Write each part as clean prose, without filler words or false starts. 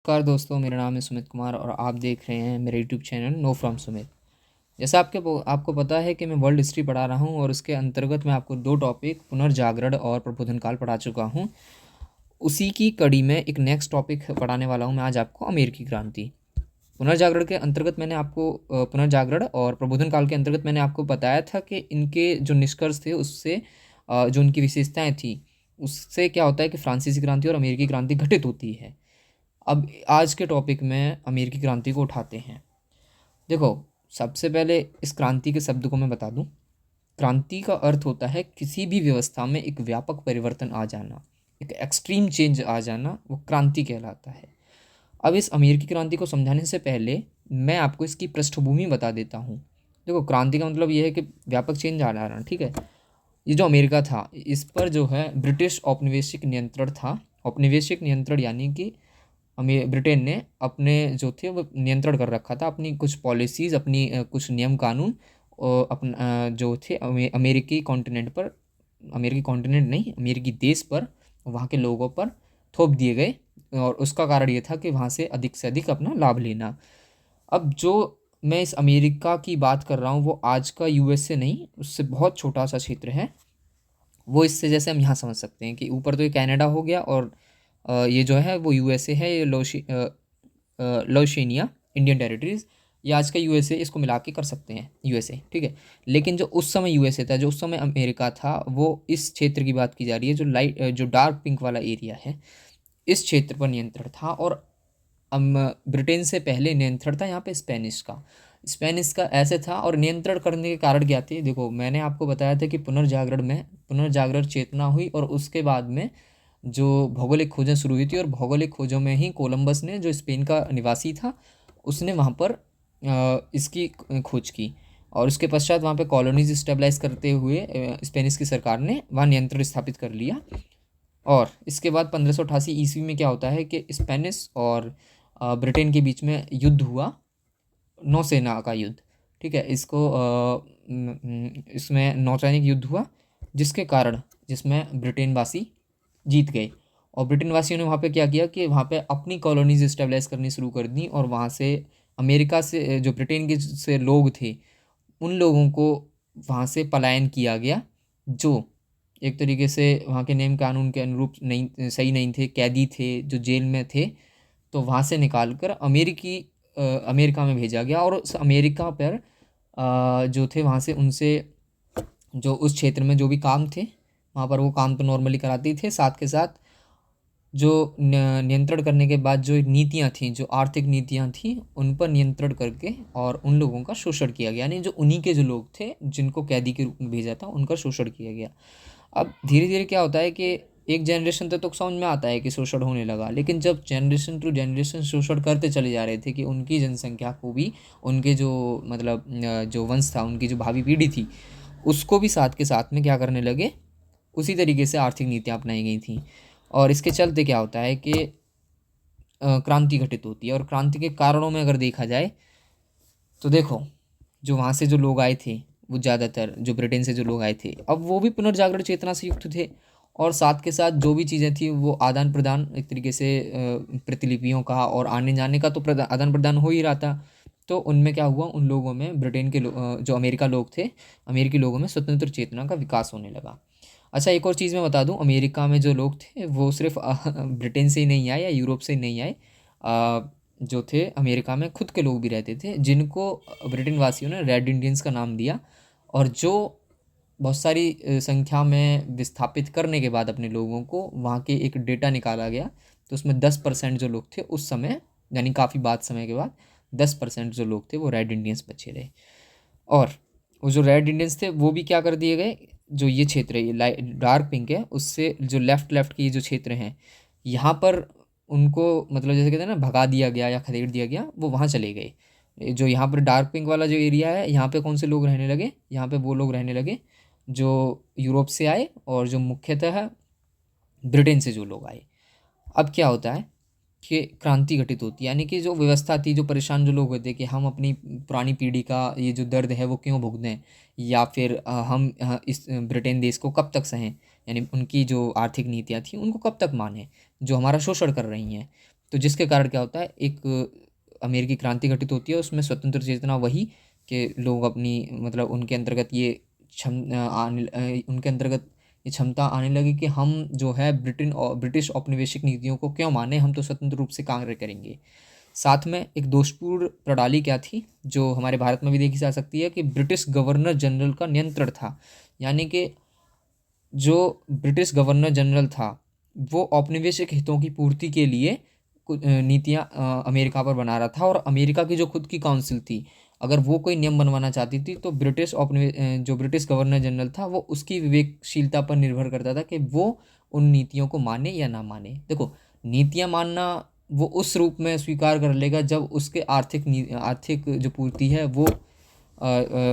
नमस्कार दोस्तों, मेरा नाम है सुमित कुमार और आप देख रहे हैं मेरे YouTube channel know from Sumit. जैसा आपको पता है कि मैं वर्ल्ड हिस्ट्री पढ़ा रहा हूं और उसके अंतर्गत मैं आपको दो टॉपिक पुनर्जागरण और प्रबोधन काल पढ़ा चुका हूं। उसी की कड़ी में एक नेक्स्ट टॉपिक पढ़ाने वाला हूं मैं आज आपको, अमेरिकी क्रांति। पुनर्जागरण के अंतर्गत मैंने आपको पुनर्जागरण और प्रबोधन काल के अंतर्गत मैंने आपको बताया था कि इनके जो निष्कर्ष थे उससे जो उनकी विशेषताएं थी उससे क्या होता है कि फ्रांसीसी क्रांति और अमेरिकी क्रांति घटित होती है। अब आज के टॉपिक में अमेरिकी क्रांति को उठाते हैं। देखो, सबसे पहले इस क्रांति के शब्द को मैं बता दूं। क्रांति का अर्थ होता है किसी भी व्यवस्था में एक व्यापक परिवर्तन आ जाना, एक एक्सट्रीम चेंज आ जाना, वो क्रांति कहलाता है। अब इस अमेरिकी क्रांति को समझाने से पहले मैं आपको इसकी पृष्ठभूमि बता देता हूँ। देखो, क्रांति का मतलब ये है कि व्यापक चेंज आ जाना, ठीक है। ये जो अमेरिका था इस पर जो है ब्रिटिश औपनिवेशिक नियंत्रण था। औपनिवेशिक नियंत्रण यानी कि ब्रिटेन ने अपने जो थे वो नियंत्रण कर रखा था, अपनी कुछ पॉलिसीज़, अपनी कुछ नियम कानून अपना जो थे अमेरिकी कॉन्टिनेंट पर, अमेरिकी कॉन्टिनेंट नहीं, अमेरिकी देश पर, वहाँ के लोगों पर थोप दिए गए। और उसका कारण ये था कि वहाँ से अधिक अपना लाभ लेना। अब जो मैं इस अमेरिका की बात कर रहा हूँ वो आज का यूएसए नहीं, उससे बहुत छोटा सा क्षेत्र है। वो इससे जैसे हम यहाँ समझ सकते हैं कि ऊपर तो ये कनाडा हो गया और ये जो है वो यूएसए है, ये लोशेनिया इंडियन टेरिटरीज, ये आज का यूएसए, इसको मिला के कर सकते हैं यूएसए, ठीक है। लेकिन जो उस समय यूएसए था, जो उस समय अमेरिका था, वो इस क्षेत्र की बात की जा रही है जो डार्क पिंक वाला एरिया है, इस क्षेत्र पर नियंत्रण था। और ब्रिटेन से पहले नियंत्रण था यहाँ पे स्पेनिश का ऐसे था। और नियंत्रण करने के कारण क्या थे, देखो मैंने आपको बताया था कि पुनर्जागरण चेतना हुई और उसके बाद में जो भौगोलिक खोजें शुरू हुई थी, और भौगोलिक खोजों में ही कोलंबस ने, जो स्पेन का निवासी था, उसने वहाँ पर इसकी खोज की। और उसके पश्चात वहाँ पे कॉलोनीज स्टेबलाइज करते हुए स्पेनिश की सरकार ने वहाँ नियंत्रण स्थापित कर लिया। और इसके बाद 1588 ईस्वी में क्या होता है कि स्पेनिश और ब्रिटेन के बीच में युद्ध हुआ, नौसेना का युद्ध, ठीक है। इसमें नौसैनिक युद्ध हुआ, जिसमें ब्रिटेन वासी जीत गए। और ब्रिटेन वासियों ने वहाँ पे क्या किया कि वहाँ पे अपनी कॉलोनीज इस्टेब्लिश करनी शुरू कर दी। और वहाँ से अमेरिका से जो ब्रिटेन के से लोग थे, उन लोगों को वहाँ से पलायन किया गया, जो एक तरीके से वहाँ के नियम कानून के अनुरूप नहीं, सही नहीं थे, कैदी थे जो जेल में थे। तो वहाँ से निकाल कर अमेरिका में भेजा गया। और उस अमेरिका पर जो थे वहाँ से उनसे जो उस क्षेत्र में जो भी काम थे वहाँ पर वो काम तो नॉर्मली कराते ही थे, साथ के साथ जो नियंत्रण करने के बाद जो नीतियाँ थीं, जो आर्थिक नीतियाँ थीं, उन पर नियंत्रण करके और उन लोगों का शोषण किया गया। यानी जो उन्हीं के जो लोग थे जिनको कैदी के रूप में भेजा था, उनका शोषण किया गया। अब धीरे धीरे क्या होता है कि एक जनरेशन तक तो समझ में आता है कि शोषण होने लगा, लेकिन जब जनरेशन टू जनरेशन शोषण करते चले जा रहे थे कि उनकी जनसंख्या को भी, उनके जो मतलब जो वंश था, उनकी जो भावी पीढ़ी थी, उसको भी साथ के साथ में क्या करने लगे, उसी तरीके से आर्थिक नीतियाँ अपनाई गई थी। और इसके चलते क्या होता है कि क्रांति घटित होती है। और क्रांति के कारणों में अगर देखा जाए तो देखो, जो वहाँ से जो लोग आए थे, वो ज़्यादातर जो ब्रिटेन से जो लोग आए थे, अब वो भी पुनर्जागरण चेतना से युक्त थे। और साथ के साथ जो भी चीज़ें थी वो आदान प्रदान, एक तरीके से प्रतिलिपियों का और आने जाने का तो आदान प्रदान हो ही रहा था। तो उनमें क्या हुआ, उन लोगों में जो अमेरिका लोग थे, अमेरिकी लोगों में स्वतंत्र चेतना का विकास होने लगा। अच्छा, एक और चीज़ मैं बता दूं, अमेरिका में जो लोग थे वो सिर्फ ब्रिटेन से ही नहीं आए या यूरोप से ही नहीं आए। जो थे अमेरिका में खुद के लोग भी रहते थे, जिनको ब्रिटेन वासियों ने रेड इंडियंस का नाम दिया। और जो बहुत सारी संख्या में विस्थापित करने के बाद अपने लोगों को वहाँ के एक डेटा निकाला गया, तो उसमें 10% जो लोग थे उस समय, यानी काफ़ी बाद समय के बाद 10% जो लोग थे वो रेड इंडियंस बचे रहे। और वो जो रेड इंडियंस थे वो भी क्या कर दिए गए, जो ये क्षेत्र है, ये डार्क पिंक है, उससे जो लेफ्ट लेफ्ट की जो क्षेत्र हैं, यहाँ पर उनको मतलब जैसे कहते हैं ना, भगा दिया गया या खदेड़ दिया गया, वो वहाँ चले गए। जो यहाँ पर डार्क पिंक वाला जो एरिया है, यहाँ पे कौन से लोग रहने लगे, यहाँ पे वो लोग रहने लगे जो यूरोप से आए और जो मुख्यतः ब्रिटेन से जो लोग आए। अब क्या होता है कि क्रांति घटित होती है, यानी कि जो व्यवस्था थी, जो परेशान जो लोग होते हैं कि हम अपनी पुरानी पीढ़ी का ये जो दर्द है वो क्यों भुगतें, या फिर हम इस ब्रिटेन देश को कब तक सहें, यानी उनकी जो आर्थिक नीतियाँ थी उनको कब तक मानें जो हमारा शोषण कर रही हैं। तो जिसके कारण क्या होता है, एक अमेरिकी क्रांति घटित होती है, उसमें स्वतंत्र चेतना वही कि लोग अपनी मतलब उनके अंतर्गत ये उनके अंतर्गत ये क्षमता आने लगी कि हम जो है ब्रिटेन और ब्रिटिश औपनिवेशिक नीतियों को क्यों माने, हम तो स्वतंत्र रूप से कार्य करेंगे। साथ में एक दोषपूर्ण प्रणाली क्या थी जो हमारे भारत में भी देखी जा सकती है कि ब्रिटिश गवर्नर जनरल का नियंत्रण था। यानी कि जो ब्रिटिश गवर्नर जनरल था वो औपनिवेशिक हितों की पूर्ति के लिए कुछ नीतियाँ अमेरिका पर बना रहा था, और अमेरिका की जो खुद की काउंसिल थी, अगर वो कोई नियम बनवाना चाहती थी तो जो ब्रिटिश गवर्नर जनरल था वो उसकी विवेकशीलता पर निर्भर करता था कि वो उन नीतियों को माने या ना माने। देखो, नीतियाँ मानना वो उस रूप में स्वीकार कर लेगा जब उसके आर्थिक जो पूर्ति है वो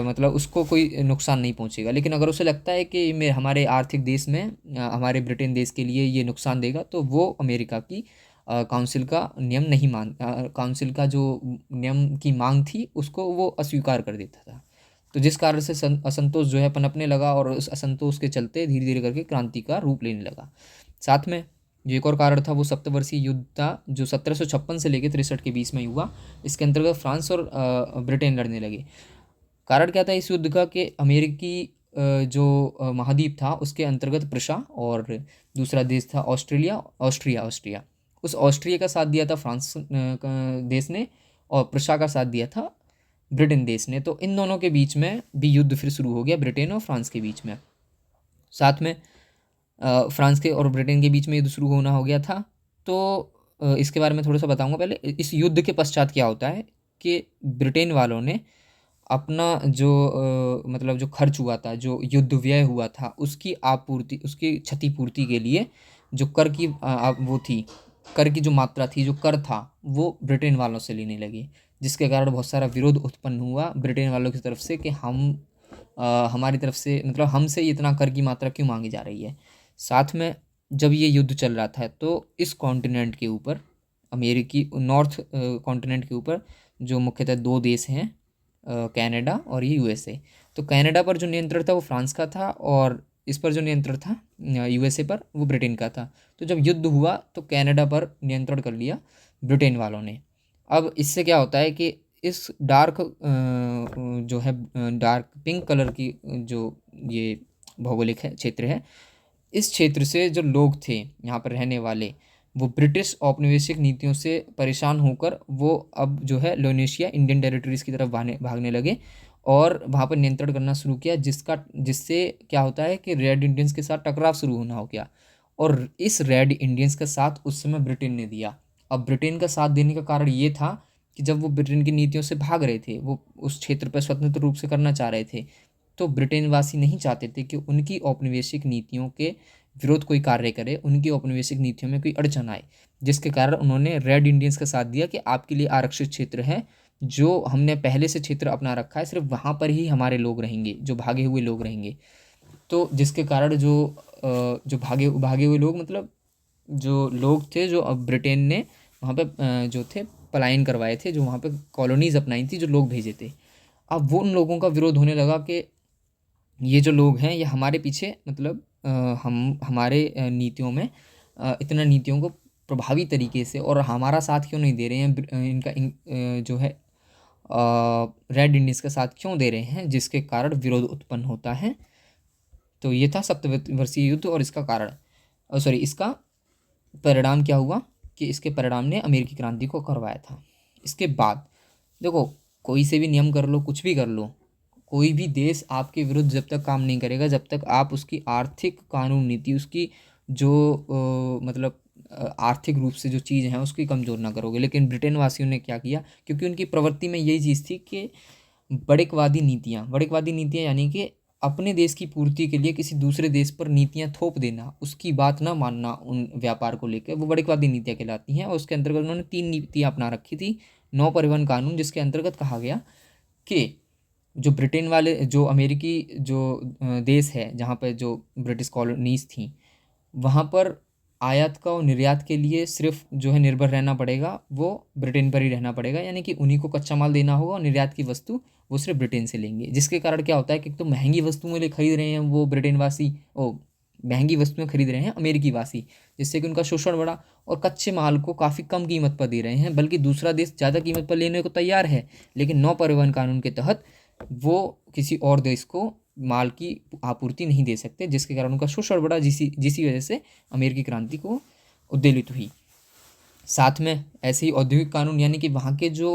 मतलब उसको कोई नुकसान नहीं पहुंचेगा। लेकिन अगर उसे लगता है कि मैं हमारे आर्थिक देश में हमारे ब्रिटेन देश के लिए ये नुकसान देगा, तो वो अमेरिका की काउंसिल का नियम नहीं काउंसिल का जो नियम की मांग थी उसको वो अस्वीकार कर देता था। तो जिस कारण से असंतोष जो है पनपने लगा, और उस असंतोष के चलते धीरे धीरे करके क्रांति का रूप लेने लगा। साथ में जो एक और कारण था वो सप्तवर्षीय युद्ध था जो 1756 से लेकर 63 के बीच में हुआ। इसके अंतर्गत फ्रांस और ब्रिटेन लड़ने लगे। कारण क्या था इस युद्ध का कि अमेरिकी जो महाद्वीप था उसके अंतर्गत प्रशा, और दूसरा देश था ऑस्ट्रिया। उस ऑस्ट्रिया का साथ दिया था फ्रांस देश ने, और प्रशा का साथ दिया था ब्रिटेन देश ने। तो इन दोनों के बीच में भी युद्ध फिर शुरू हो गया, ब्रिटेन और फ्रांस के बीच में। साथ में फ्रांस के और ब्रिटेन के बीच में युद्ध शुरू होना हो गया था। तो इसके बारे में थोड़ा सा बताऊंगा। पहले इस युद्ध के पश्चात क्या होता है कि ब्रिटेन वालों ने अपना जो मतलब जो खर्च हुआ था, जो युद्ध व्यय हुआ था, उसकी आपूर्ति, उसकी क्षतिपूर्ति के लिए जो कर की वो थी, कर की जो मात्रा थी, जो कर था, वो ब्रिटेन वालों से लेने लगे। जिसके कारण बहुत सारा विरोध उत्पन्न हुआ ब्रिटेन वालों की तरफ से कि हमारी तरफ से मतलब हमसे इतना कर की मात्रा क्यों मांगी जा रही है। साथ में जब ये युद्ध चल रहा था तो इस कॉन्टिनेंट के ऊपर, अमेरिकी नॉर्थ कॉन्टिनेंट के ऊपर जो मुख्यतः दो देश हैं, कनाडा और ये यूएसए। तो कनाडा पर जो नियंत्रण था वो फ्रांस का था, और इस पर जो नियंत्रण था यूएसए पर, वो ब्रिटेन का था। तो जब युद्ध हुआ तो कनाडा पर नियंत्रण कर लिया ब्रिटेन वालों ने। अब इससे क्या होता है कि इस जो है डार्क पिंक कलर की जो ये भौगोलिक है क्षेत्र है, इस क्षेत्र से जो लोग थे यहाँ पर रहने वाले, वो ब्रिटिश औपनिवेशिक नीतियों से परेशान होकर वो अब जो है लोनेशिया इंडियन टेरिटरीज की तरफ भागने लगे और वहाँ पर नियंत्रण करना शुरू किया, जिससे क्या होता है कि रेड इंडियंस के साथ टकराव शुरू होना हो गया। और इस रेड इंडियंस का साथ उस समय ब्रिटेन ने दिया। अब ब्रिटेन का साथ देने का कारण ये था कि जब वो ब्रिटेन की नीतियों से भाग रहे थे, वो उस क्षेत्र पर स्वतंत्र रूप से करना चाह रहे थे, तो ब्रिटेन वासी नहीं चाहते थे कि उनकी औपनिवेशिक नीतियों के विरोध कोई कार्य करे, उनकी औपनिवेशिक नीतियों में कोई अड़चन आए। जिसके कारण उन्होंने रेड इंडियंस का साथ दिया कि आपके लिए आरक्षित क्षेत्र है, जो हमने पहले से क्षेत्र अपना रखा है, सिर्फ वहाँ पर ही हमारे लोग रहेंगे, जो भागे हुए लोग रहेंगे। तो जिसके कारण जो भागे भागे हुए लोग, मतलब जो लोग थे जो अब ब्रिटेन ने वहाँ पे जो थे पलायन करवाए थे, जो वहाँ पे कॉलोनीज अपनाई थी, जो लोग भेजे थे, अब वो उन लोगों का विरोध होने लगा कि ये जो लोग हैं ये हमारे पीछे मतलब हम हमारे नीतियों में इतना नीतियों को प्रभावी तरीके से और हमारा साथ क्यों नहीं दे रहे हैं, जो है रेड इंडियंस का साथ क्यों दे रहे हैं, जिसके कारण विरोध उत्पन्न होता है। तो ये था सप्तवर्षीय युद्ध, और इसका कारण सॉरी इसका परिणाम क्या हुआ कि इसके परिणाम ने अमेरिकी क्रांति को करवाया था। इसके बाद देखो, कोई से भी नियम कर लो, कुछ भी कर लो, कोई भी देश आपके विरुद्ध जब तक काम नहीं करेगा, जब तक आप उसकी आर्थिक कानून नीति, उसकी जो मतलब आर्थिक रूप से जो चीज़ है उसकी कमज़ोर ना करोगे। लेकिन ब्रिटेन वासियों ने क्या किया, क्योंकि उनकी प्रवृत्ति में यही चीज़ थी कि बड़ेकवादी नीतियाँ यानी कि अपने देश की पूर्ति के लिए किसी दूसरे देश पर नीतियाँ थोप देना, उसकी बात ना मानना, उन व्यापार को लेकर, वो बड़ेकवादी नीतियाँ कहलाती हैं। और उसके अंतर्गत उन्होंने 3 नीतियाँ अपना रखी थी। नौ परिवहन कानून, जिसके अंतर्गत कहा गया कि जो ब्रिटेन वाले, जो अमेरिकी जो देश है जहाँ पर जो ब्रिटिश कॉलोनीज थी, वहाँ पर आयात का और निर्यात के लिए सिर्फ जो है निर्भर रहना पड़ेगा, वो ब्रिटेन पर ही रहना पड़ेगा। यानी कि उन्हीं को कच्चा माल देना होगा और निर्यात की वस्तु वो सिर्फ ब्रिटेन से लेंगे। जिसके कारण क्या होता है कि एक तो महंगी वस्तुओं ले खरीद रहे हैं वो ब्रिटेन वासी, ओ महंगी वस्तुएं खरीद रहे हैं अमेरिकी वासी, जिससे कि उनका शोषण बढ़ा और कच्चे माल को काफ़ी कम कीमत पर दे रहे हैं, बल्कि दूसरा देश ज़्यादा कीमत पर लेने को तैयार है, लेकिन नौ परिवहन कानून के तहत वो किसी और देश को माल की आपूर्ति नहीं दे सकते, जिसके कारण उनका शोषण बढ़ा, जिसी वजह से अमेरिकी क्रांति को उद्वेलित हुई। साथ में ऐसे ही औद्योगिक कानून, यानी कि वहाँ के जो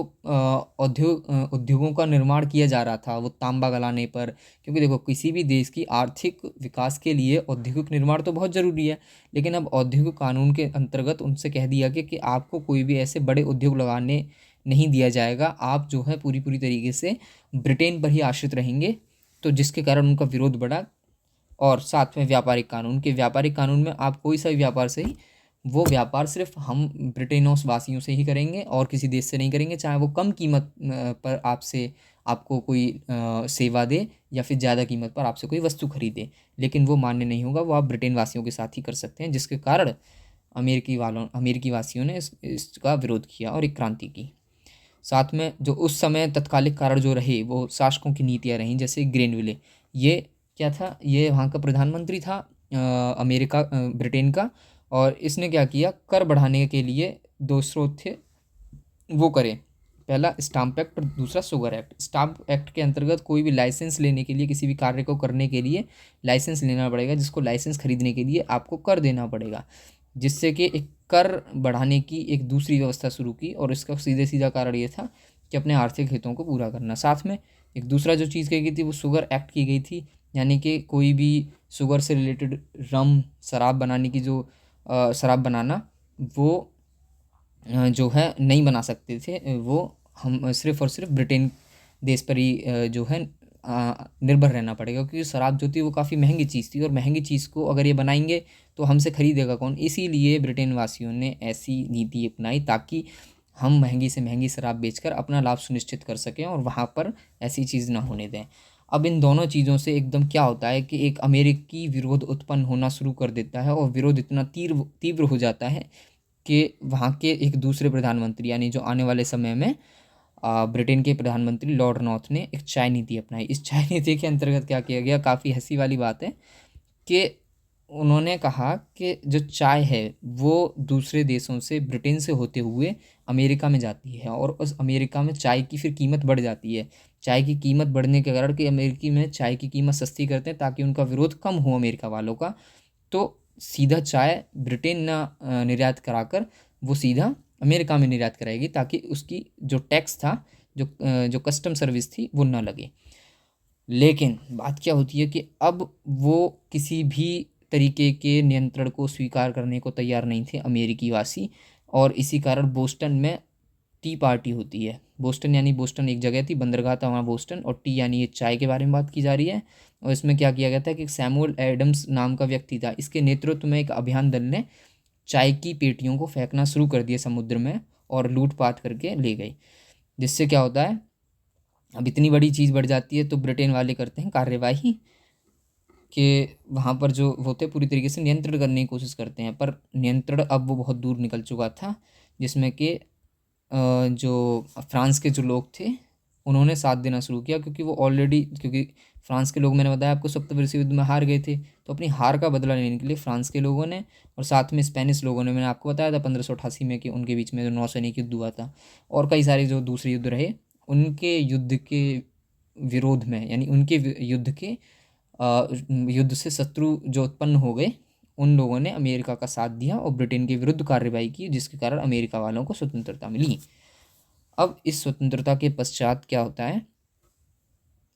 उद्योगों का निर्माण किया जा रहा था वो तांबा गलाने पर, क्योंकि देखो किसी भी देश की आर्थिक विकास के लिए औद्योगिक निर्माण तो बहुत ज़रूरी है, लेकिन अब औद्योगिक कानून के अंतर्गत उनसे कह दिया गया कि आपको कोई भी ऐसे बड़े उद्योग लगाने नहीं दिया जाएगा, आप जो है पूरी पूरी तरीके से ब्रिटेन पर ही आश्रित रहेंगे, तो जिसके कारण उनका विरोध बढ़ा। और साथ में व्यापारिक कानून में आप कोई सा भी व्यापार से ही, वो व्यापार सिर्फ हम ब्रिटेनोस वासियों से ही करेंगे और किसी देश से नहीं करेंगे, चाहे वो कम कीमत पर आपको कोई सेवा दे या फिर ज़्यादा कीमत पर आपसे कोई वस्तु खरीदे, लेकिन वो मान्य नहीं होगा, वो आप ब्रिटेन वासियों के साथ ही कर सकते हैं, जिसके कारण अमेरिकी वासियों ने इसका विरोध किया और एक क्रांति की। साथ में जो उस समय तत्कालिक कारण जो रहे वो शासकों की नीतियाँ रहीं, जैसे ग्रेनविले, ये क्या था, ये वहाँ का प्रधानमंत्री था ब्रिटेन का, और इसने क्या किया, कर बढ़ाने के लिए दो स्रोत थे वो करे, पहला स्टाम्प एक्ट और दूसरा शुगर एक्ट। स्टाम्प एक्ट के अंतर्गत कोई भी लाइसेंस लेने के लिए, किसी भी कार्य को करने के लिए लाइसेंस लेना पड़ेगा, जिसको लाइसेंस खरीदने के लिए आपको कर देना पड़ेगा, जिससे कि एक कर बढ़ाने की एक दूसरी व्यवस्था शुरू की, और इसका सीधे सीधा कारण ये था कि अपने आर्थिक हितों को पूरा करना। साथ में एक दूसरा जो चीज़ कही गई थी वो शुगर एक्ट की गई थी, यानी कि कोई भी शुगर से रिलेटेड रम, शराब बनाने की जो शराब बनाना, वो जो है नहीं बना सकते थे, वो हम सिर्फ़ और सिर्फ ब्रिटेन देश पर ही जो है निर्भर रहना पड़ेगा, क्योंकि शराब जो थी वो काफ़ी महंगी चीज़ थी, और महंगी चीज़ को अगर ये बनाएंगे तो हमसे ख़रीदेगा कौन। इसीलिए ब्रिटेन वासियों ने ऐसी नीति अपनाई ताकि हम महंगी से महंगी शराब बेचकर अपना लाभ सुनिश्चित कर सकें और वहाँ पर ऐसी चीज़ ना होने दें। अब इन दोनों चीज़ों से एकदम क्या होता है कि एक अमेरिकी विरोध उत्पन्न होना शुरू कर देता है, और विरोध इतना तीव्र हो जाता है कि वहाँ के एक दूसरे प्रधानमंत्री, यानी जो आने वाले समय में ब्रिटेन के प्रधानमंत्री लॉर्ड नॉर्थ ने एक चाय नीति अपनाई। इस चाय नीति के अंतर्गत क्या किया गया, काफ़ी हंसी वाली बात है कि उन्होंने कहा कि जो चाय है वो दूसरे देशों से, ब्रिटेन से होते हुए अमेरिका में जाती है, और उस अमेरिका में चाय की फिर कीमत बढ़ जाती है। चाय की कीमत बढ़ने के कारण कि अमेरिकी में चाय की कीमत सस्ती करते हैं ताकि उनका विरोध कम हो अमेरिका वालों का, तो सीधा चाय ब्रिटेन ना निर्यात कराकर वो सीधा अमेरिका में निर्यात कराएगी, ताकि उसकी जो टैक्स था, जो कस्टम सर्विस थी, वो ना लगे। लेकिन बात क्या होती है कि अब वो किसी भी तरीके के नियंत्रण को स्वीकार करने को तैयार नहीं थे अमेरिकी वासी, और इसी कारण बोस्टन में टी पार्टी होती है। बोस्टन यानी बोस्टन एक जगह थी, बंदरगाह था वहाँ बोस्टन, और टी यानी ये चाय के बारे में बात की जा रही है। और इसमें क्या किया गया था कि सैमुअल एडम्स नाम का व्यक्ति था, इसके नेतृत्व में एक अभियान दल ने चाय की पेटियों को फेंकना शुरू कर दिया समुद्र में, और लूटपाट करके ले गई। जिससे क्या होता है, अब इतनी बड़ी चीज़ बढ़ जाती है तो ब्रिटेन वाले करते हैं कार्यवाही कि वहाँ पर जो होते पूरी तरीके से नियंत्रण करने की कोशिश करते हैं, पर नियंत्रण अब वो बहुत दूर निकल चुका था, जिसमें कि जो फ्रांस के जो लोग थे उन्होंने साथ देना शुरू किया, क्योंकि फ्रांस के लोग, मैंने बताया आपको, सप्तम विश्व युद्ध में हार गए थे, तो अपनी हार का बदला लेने के लिए फ्रांस के लोगों ने और साथ में स्पेनिश लोगों ने, मैंने आपको बताया था 1588 में कि उनके बीच में जो नौसैनिक युद्ध हुआ था, और कई सारे जो दूसरे युद्ध रहे, उनके युद्ध के विरोध में, यानी उनके युद्ध से शत्रु जो उत्पन्न हो गए, उन लोगों ने अमेरिका का साथ दिया और ब्रिटेन के विरुद्ध कार्रवाई की, जिसके कारण अमेरिका वालों को स्वतंत्रता मिली। अब इस स्वतंत्रता के पश्चात क्या होता है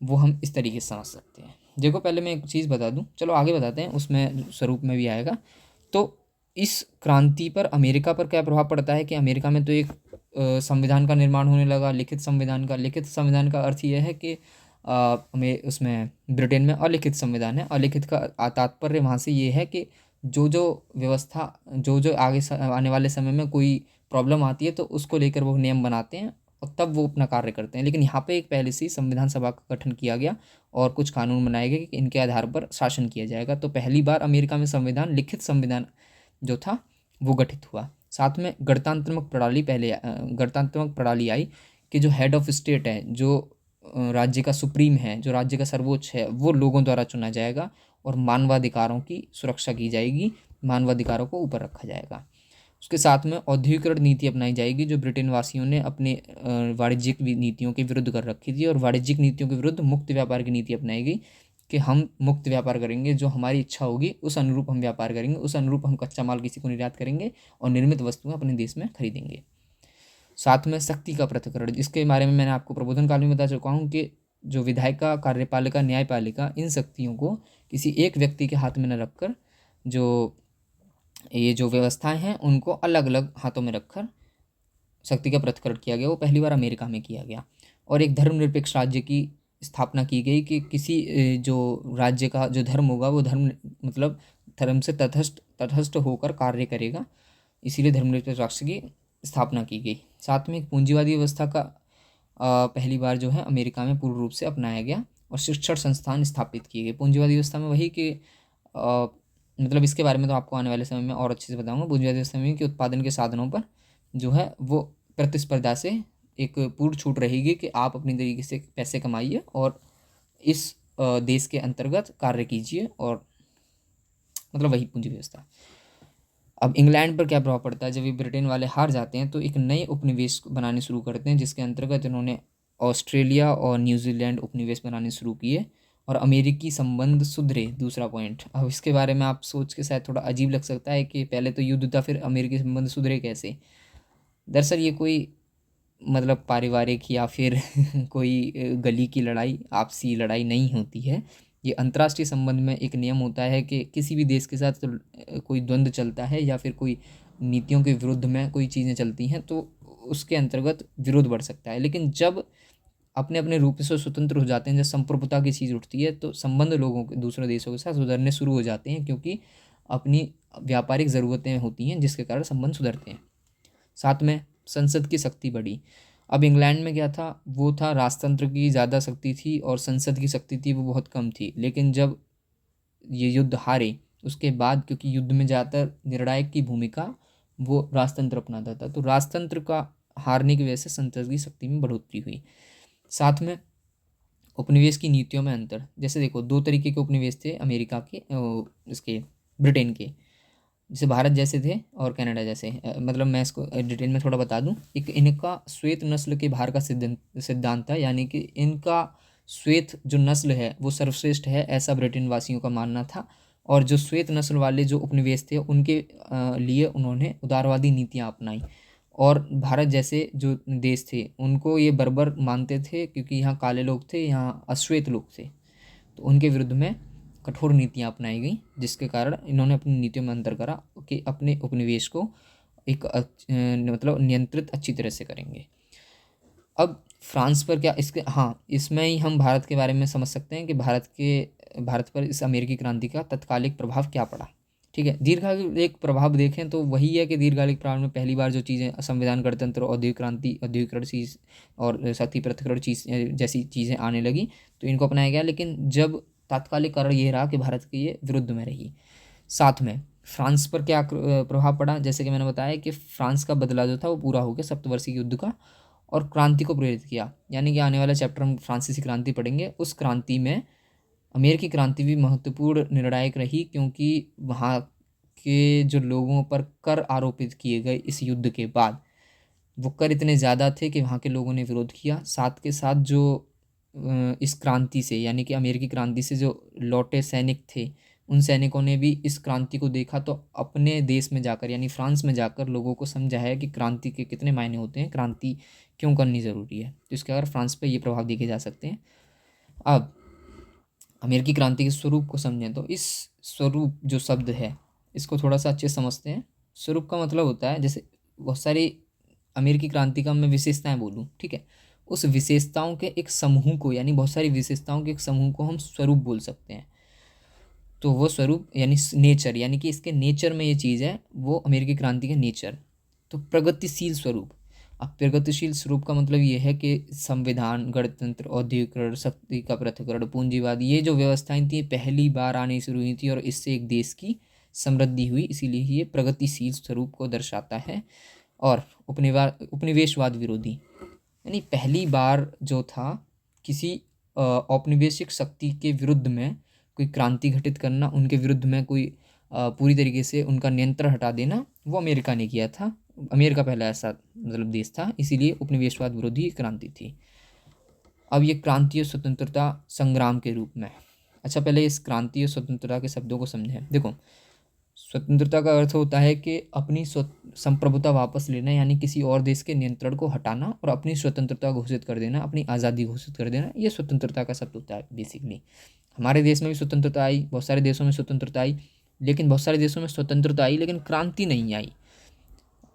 वो हम इस तरीके से समझ सकते हैं। देखो पहले मैं एक चीज़ बता दूं, चलो आगे बताते हैं, उसमें स्वरूप में भी आएगा। तो इस क्रांति पर अमेरिका पर क्या प्रभाव पड़ता है कि अमेरिका में तो एक संविधान का निर्माण होने लगा, लिखित संविधान का अर्थ यह है कि हमें उसमें ब्रिटेन में अलिखित संविधान है। अलिखित का तात्पर्य वहाँ से ये है कि जो व्यवस्था, जो आगे आने वाले समय में कोई प्रॉब्लम आती है तो उसको लेकर वो नियम बनाते हैं और तब वो अपना कार्य करते हैं। लेकिन यहाँ पे एक पहले से ही संविधान सभा का गठन किया गया और कुछ कानून बनाए गए कि इनके आधार पर शासन किया जाएगा। तो पहली बार अमेरिका में लिखित संविधान जो था वो गठित हुआ। साथ में गणतांत्रिक प्रणाली आई कि जो हेड ऑफ स्टेट है, जो राज्य का सुप्रीम है, जो राज्य का सर्वोच्च है, वो लोगों द्वारा चुना जाएगा और मानवाधिकारों की सुरक्षा की जाएगी, मानवाधिकारों को ऊपर रखा जाएगा। उसके साथ में औद्योगिकरण नीति अपनाई जाएगी जो ब्रिटेन वासियों ने अपने वाणिज्यिक नीतियों के विरुद्ध कर रखी थी, और वाणिज्यिक नीतियों के विरुद्ध मुक्त व्यापार की नीति अपनाई गई कि हम मुक्त व्यापार करेंगे, जो हमारी इच्छा होगी उस अनुरूप हम व्यापार करेंगे, उस अनुरूप हम कच्चा माल किसी को निर्यात करेंगे और निर्मित वस्तुएं अपने देश में खरीदेंगे। साथ में शक्ति का पृथक्करण, जिसके बारे में मैंने आपको प्रबोधन काल में बता चुका हूँ कि जो विधायिका, कार्यपालिका, न्यायपालिका, इन शक्तियों को किसी एक व्यक्ति के हाथ में न रखकर जो ये जो व्यवस्थाएं हैं उनको अलग अलग हाथों में रखकर शक्ति का पृथक्करण किया गया। वो पहली बार अमेरिका में किया गया। और एक धर्मनिरपेक्ष राज्य की स्थापना की गई कि किसी जो राज्य का जो धर्म होगा वो धर्म मतलब धर्म से तटस्थ होकर कार्य करेगा, इसीलिए धर्मनिरपेक्ष राष्ट्र की स्थापना की गई। साथ में एक पूंजीवादी व्यवस्था का पहली बार जो है अमेरिका में पूर्ण रूप से अपनाया गया और शिक्षण संस्थान स्थापित किए गए। पूंजीवादी व्यवस्था में वही कि मतलब इसके बारे में तो आपको आने वाले समय में और अच्छे से बताऊंगा। पूंजीवादी व्यवस्था में कि उत्पादन के साधनों पर जो है वो प्रतिस्पर्धा से एक पूर्ण छूट रहेगी कि आप अपनी तरीके से पैसे कमाइए और इस देश के अंतर्गत कार्य कीजिए, और मतलब वही पूंजी व्यवस्था। अब इंग्लैंड पर क्या प्रभाव पड़ता है? जब ये ब्रिटेन वाले हार जाते हैं तो एक नए उपनिवेश बनाने शुरू करते हैं, जिसके अंतर्गत इन्होंने ऑस्ट्रेलिया और न्यूजीलैंड उपनिवेश बनाने शुरू किए और अमेरिकी संबंध सुधरे। दूसरा पॉइंट, अब इसके बारे में आप सोच के शायद थोड़ा अजीब लग सकता है कि पहले तो युद्ध था, फिर अमेरिकी संबंध सुधरे कैसे। दरअसल ये कोई मतलब पारिवारिक या फिर कोई गली की लड़ाई, आपसी लड़ाई नहीं होती है। ये अंतर्राष्ट्रीय संबंध में एक नियम होता है कि किसी भी देश के साथ तो कोई द्वंद्व चलता है या फिर कोई नीतियों के विरुद्ध में कोई चीज़ें चलती हैं तो उसके अंतर्गत विरोध बढ़ सकता है। लेकिन जब अपने अपने रूप से स्वतंत्र हो जाते हैं, जब संप्रभुता की चीज़ उठती है तो संबंध लोगों के दूसरे देशों के साथ सुधरने शुरू हो जाते हैं, क्योंकि अपनी व्यापारिक ज़रूरतें होती हैं जिसके कारण संबंध सुधरते हैं। साथ में संसद की शक्ति बढ़ी। अब इंग्लैंड में क्या था, वो था राजतंत्र की ज़्यादा शक्ति थी और संसद की शक्ति थी वो बहुत कम थी। लेकिन जब ये युद्ध हारे उसके बाद, क्योंकि युद्ध में ज़्यादातर निर्णायक की भूमिका वो राजतंत्र अपनाता था, तो राजतंत्र का हारने की वजह से संसद की शक्ति में बढ़ोतरी हुई। साथ में उपनिवेश की नीतियों में अंतर, जैसे देखो दो तरीके के उपनिवेश थे अमेरिका के, इसके ब्रिटेन के, जैसे भारत जैसे थे और कनाडा जैसे। मतलब मैं इसको डिटेल में थोड़ा बता दूं। एक इनका श्वेत नस्ल के बाहर का सिद्धांत था, यानी कि इनका श्वेत जो नस्ल है वो सर्वश्रेष्ठ है, ऐसा ब्रिटेन वासियों का मानना था। और जो श्वेत नस्ल वाले जो उपनिवेश थे उनके लिए उन्होंने उदारवादी नीतियाँ अपनाई। और भारत जैसे जो देश थे उनको ये बर्बर मानते थे, क्योंकि यहाँ काले लोग थे, यहाँ अश्वेत लोग थे, तो उनके विरुद्ध में कठोर नीतियाँ अपनाई गई, जिसके कारण इन्होंने अपनी नीतियों में अंतर करा कि अपने उपनिवेश को एक मतलब नियंत्रित अच्छी तरह से करेंगे। अब फ्रांस पर क्या इसके, हाँ इसमें ही हम भारत के बारे में समझ सकते हैं कि भारत पर इस अमेरिकी क्रांति का तत्कालिक प्रभाव क्या पड़ा। ठीक है, दीर्घकालिक प्रभाव देखें तो वही है कि दीर्घकालिक प्रभाव में पहली बार जो चीज़ें संविधान, गणतंत्र, औद्योगिक क्रांति, औद्योगिकरण चीज़ और शक्ति पृथक्करण चीज़ जैसी चीज़ें आने लगी तो इनको अपनाया गया। लेकिन जब तात्कालिक कारण ये रहा कि भारत के ये विरुद्ध में रही। साथ में फ्रांस पर क्या प्रभाव पड़ा, जैसे कि मैंने बताया कि फ्रांस का बदला जो था वो पूरा हो गया सप्तवर्षीय युद्ध का, और क्रांति को प्रेरित किया। यानी कि आने वाला चैप्टर हम फ्रांसीसी क्रांति पढ़ेंगे। उस क्रांति में अमेरिकी क्रांति भी महत्वपूर्ण निर्णायक रही, क्योंकि वहाँ के जो लोगों पर कर आरोपित किए गए इस युद्ध के बाद, वो कर इतने ज़्यादा थे कि वहाँ के लोगों ने विरोध किया। साथ के साथ जो इस क्रांति से, यानी कि अमेरिकी क्रांति से जो लौटे सैनिक थे, उन सैनिकों ने भी इस क्रांति को देखा तो अपने देश में जाकर यानी फ्रांस में जाकर लोगों को समझाया कि क्रांति के कितने मायने होते हैं, क्रांति क्यों करनी ज़रूरी है। तो इसके अगर फ्रांस पे ये प्रभाव देखे जा सकते हैं। अब अमेरिकी क्रांति के स्वरूप को समझें तो इस स्वरूप जो शब्द है इसको थोड़ा सा अच्छे समझते हैं। स्वरूप का मतलब होता है, जैसे बहुत सारी अमेरिकी क्रांति का मैं विशेषताएं बोलूँ, ठीक है, उस विशेषताओं के एक समूह को, यानी बहुत सारी विशेषताओं के एक समूह को हम स्वरूप बोल सकते हैं। तो वो स्वरूप यानी नेचर, यानी कि इसके नेचर में ये चीज़ है, वो अमेरिकी क्रांति के नेचर। तो प्रगतिशील स्वरूप, अब प्रगतिशील स्वरूप का मतलब ये है कि संविधान, गणतंत्र, औद्योगिकरण, शक्ति का पृथक्करण, पूंजीवाद, ये जो व्यवस्थाएं थी पहली बार आनी शुरू हुई थी और इससे एक देश की समृद्धि हुई, इसीलिए ये प्रगतिशील स्वरूप को दर्शाता है। और उपनिवेशवाद विरोधी, यानी पहली बार जो था किसी औपनिवेशिक शक्ति के विरुद्ध में कोई क्रांति घटित करना, उनके विरुद्ध में कोई पूरी तरीके से उनका नियंत्रण हटा देना, वो अमेरिका ने किया था। अमेरिका पहला ऐसा मतलब देश था, इसीलिए उपनिवेशवाद विरोधी क्रांति थी। अब ये क्रांति और स्वतंत्रता संग्राम के रूप में। अच्छा, पहले इस क्रांति और स्वतंत्रता के शब्दों को समझें। देखो, स्वतंत्रता का अर्थ होता है कि अपनी संप्रभुता वापस लेना, यानी किसी और देश के नियंत्रण को हटाना और अपनी स्वतंत्रता घोषित कर देना, अपनी आज़ादी घोषित कर देना, ये स्वतंत्रता का शब्द होता है बेसिकली। हमारे देश में भी स्वतंत्रता आई, बहुत सारे देशों में स्वतंत्रता आई, लेकिन बहुत सारे देशों में स्वतंत्रता आई लेकिन क्रांति नहीं आई।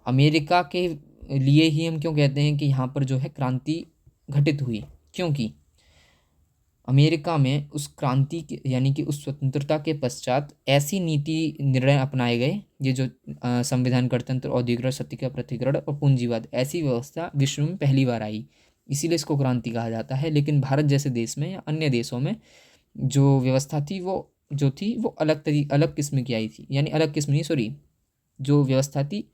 अमेरिका के लिए ही हम क्यों कहते हैं कि यहाँ पर जो है क्रांति घटित हुई, क्योंकि अमेरिका में उस क्रांति के यानी कि उस स्वतंत्रता के पश्चात ऐसी नीति निर्णय अपनाए गए, ये जो संविधान, गणतंत्र, औद्योगिक सत्य का प्रतिकरण और पूंजीवाद, ऐसी व्यवस्था विश्व में पहली बार आई, इसीलिए इसको क्रांति कहा जाता है। लेकिन भारत जैसे देश में या अन्य देशों में जो व्यवस्था थी वो अलग किस्म की आई थी, यानी अलग किस्म नहीं, सॉरी, जो व्यवस्था थी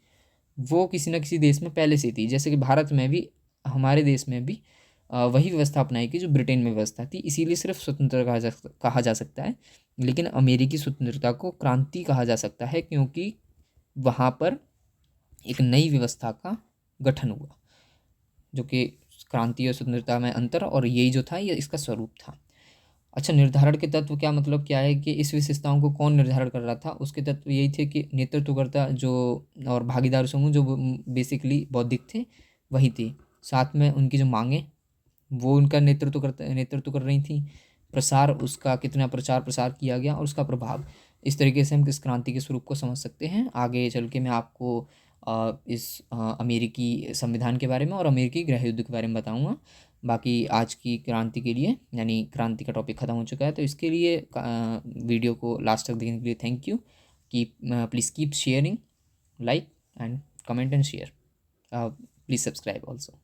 वो किसी न किसी देश में पहले से थी। जैसे कि भारत में भी, हमारे देश में भी वही व्यवस्था अपनाई कि जो ब्रिटेन में व्यवस्था थी, इसीलिए सिर्फ स्वतंत्र कहा जा सकता है। लेकिन अमेरिकी स्वतंत्रता को क्रांति कहा जा सकता है, क्योंकि वहाँ पर एक नई व्यवस्था का गठन हुआ, जो कि क्रांति और स्वतंत्रता में अंतर, और यही जो था ये इसका स्वरूप था। अच्छा, निर्धारण के तत्व क्या, मतलब क्या है कि इस विशेषताओं को कौन निर्धारण कर रहा था? उसके तत्व यही थे कि नेतृत्वकर्ता जो और भागीदार समूह जो बेसिकली बौद्धिक थे वही थे। साथ में उनकी जो मांगे वो उनका नेतृत्व कर रही थी। प्रसार, उसका कितना प्रचार प्रसार किया गया और उसका प्रभाव। इस तरीके से हम किस क्रांति के स्वरूप को समझ सकते हैं। आगे चल के मैं आपको इस अमेरिकी संविधान के बारे में और अमेरिकी गृह युद्ध के बारे में बताऊंगा। बाकी आज की क्रांति के लिए, यानी क्रांति का टॉपिक ख़त्म हो चुका है, तो इसके लिए वीडियो को लास्ट तक देखने के लिए thank you. Please keep sharing, like and comment and share, please subscribe also.